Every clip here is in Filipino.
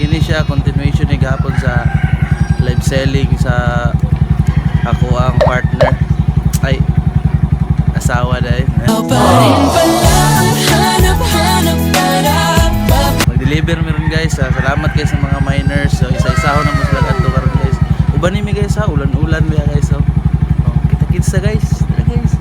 kini siya continuation ni gapon sa live selling sa ako ang partner ay asawa dahil mag-deliver meron guys. Salamat guys sa mga miners. So isa-isaho na mo sila kadto karon guys. Uban nimi guys ha, ulan-ulan biya guys. So kita-kits guys. Tara guys.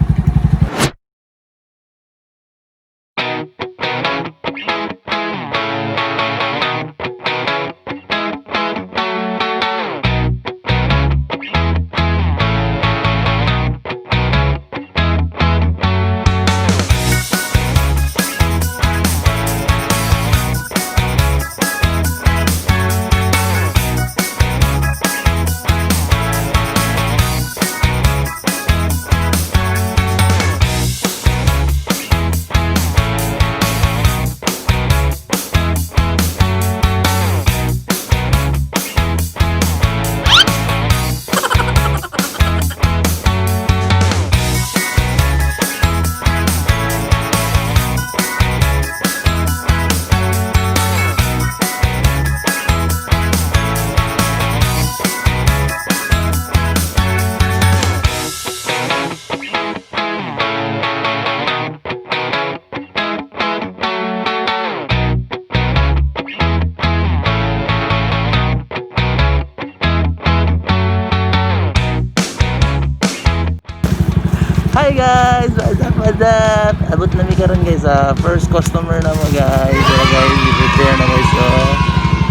Hi guys, what's up? Abot na mi karon guys sa first customer na mo guys. So guys, i-prepare na guys so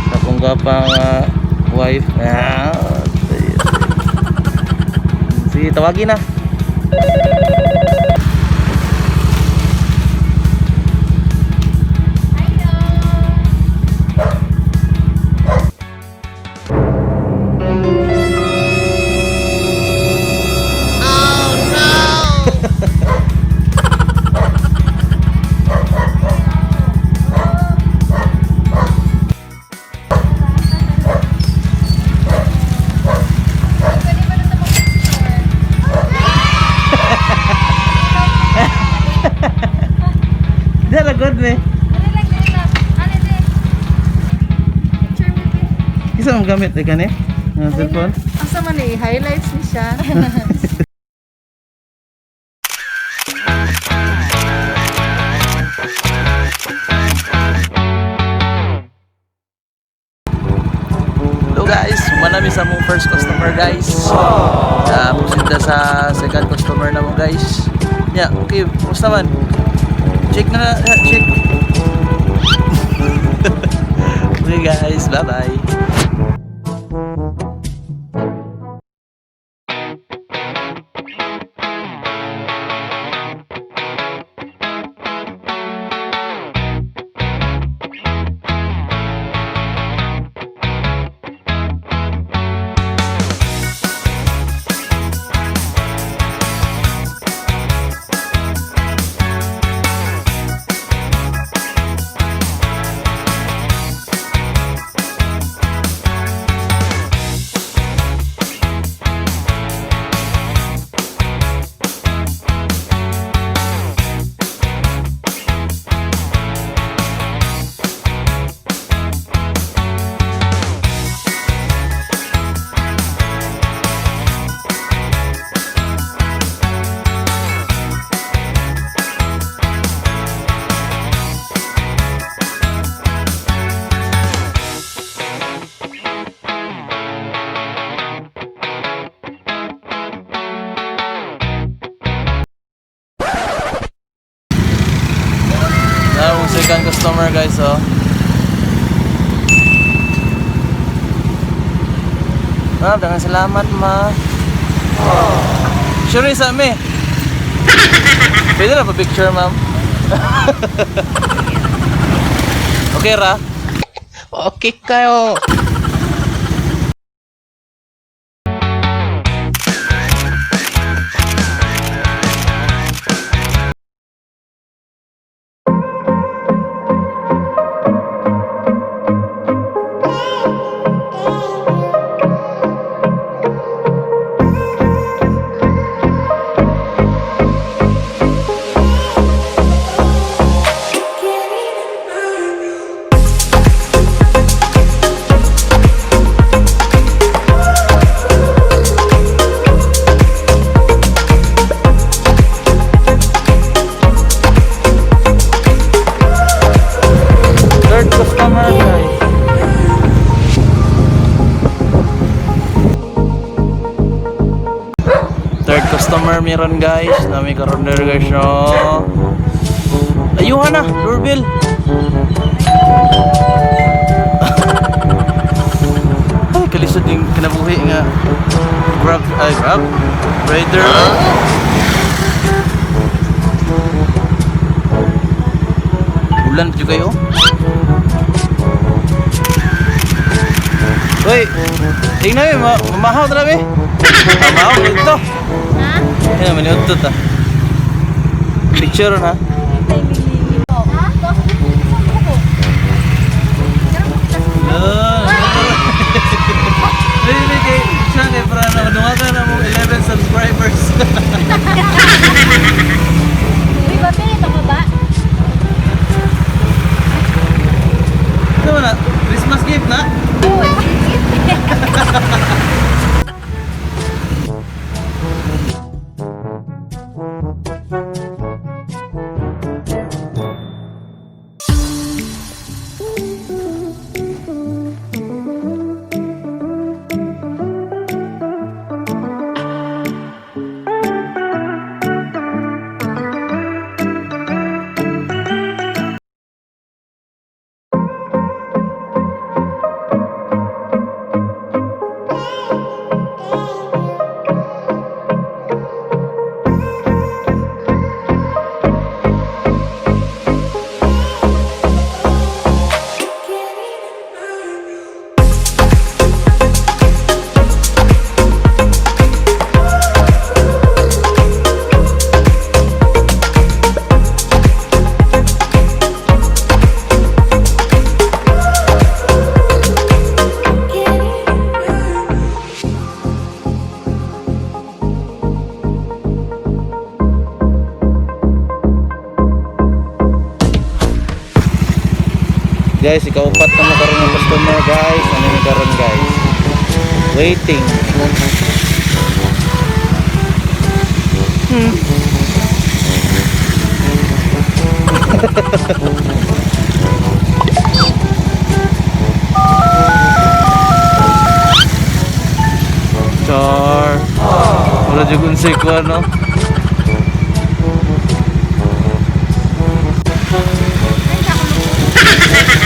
sa kung gapang wife. Sige, tawagin na. Ragud be. Isa mong gamit eh kani? Ang cellphone? Asa man eh, highlights ni siya. Hello guys, manami sa mong first customer guys. Pusinda sa second customer na mo guys. Yeah, okay, kumusta man? Check na, check. Okay guys, bye bye. Second customer guys, oh. Ma'am, dengan salamat ma. Sure sa me. Pwede na pa picture ma'am. Okay ra? Okay kayo. nami ron guys. Nami karon there guys no. Ayuhan na, doorbell. Ay, kalisod yung kinabuhi nga. Grab, rider. Ulan juga kayo. Uy, tingnan mo, mamahaw na namin. Mamahaw, ito. Ha? Yan, maniuntot ah. Picture na. Kay para na madungagan na mong 11 subscribers. Uy, ba pinito ka ba? Ano na? Christmas gift na? Uy, guys, ikaupat na makaroon ng customer guys. Ano yung karoon guys? Waiting. Char. Wala juga unsay ko ano.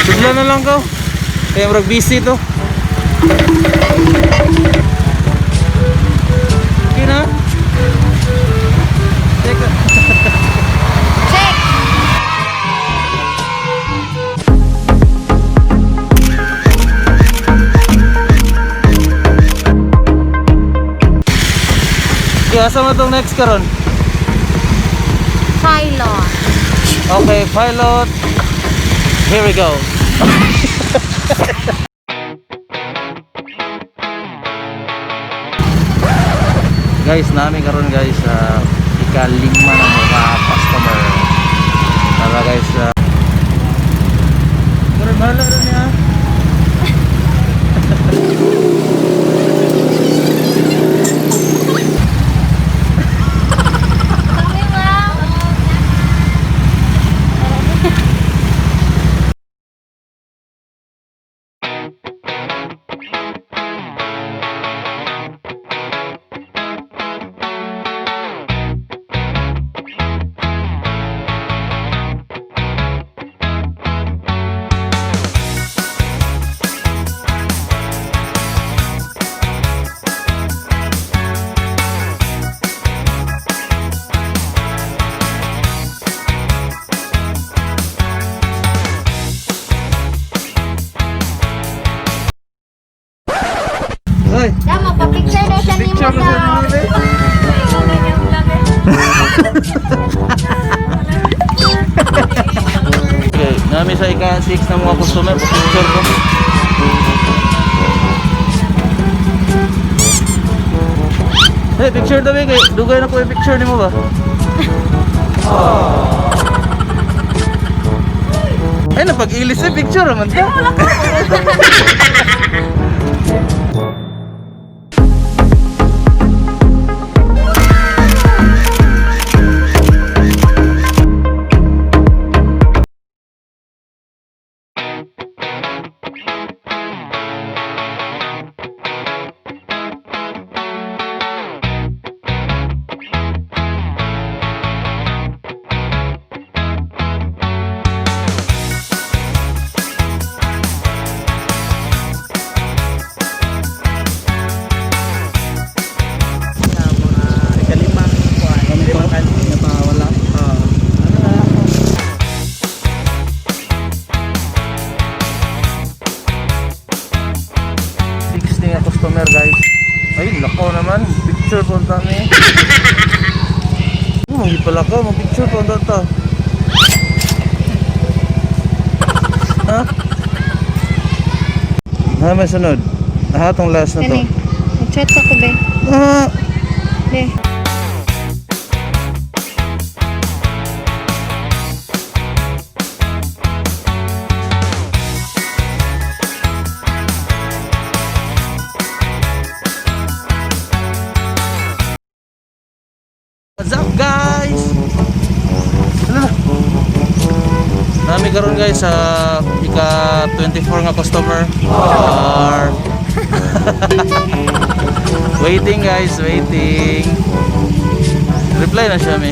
Sudla na lang ko. Kaya marag busy to. Okay na? Check. check! Okay, asa mo itong next karon? Pilot. Okay, pilot. Here we go. Guys, namin karon guys ikalima ng mga customer. Tara guys. Karon bahala rin niya. Hoy, Tama, pa-picture na siya ni mo picture mo sa nila. Okay, nami sa ika-6 na mga customer, picture ko. Hey, picture daw kay dugay na ko yung picture nimo ba? Ay, napag-ilis sa picture naman ta. waiting ang customer guys. Ay, lakaw naman. Picture po kami. Hindi pala ka. Mag-picture po ang ta. Ha? Ha, may sunod. Itong last na to. Kani. Mag-chat sa ko, be. Ah! Be. What's up guys? Ano na? Nami karon guys sa ika 24 nga customer. Or waiting guys, waiting. Reply na siya mi.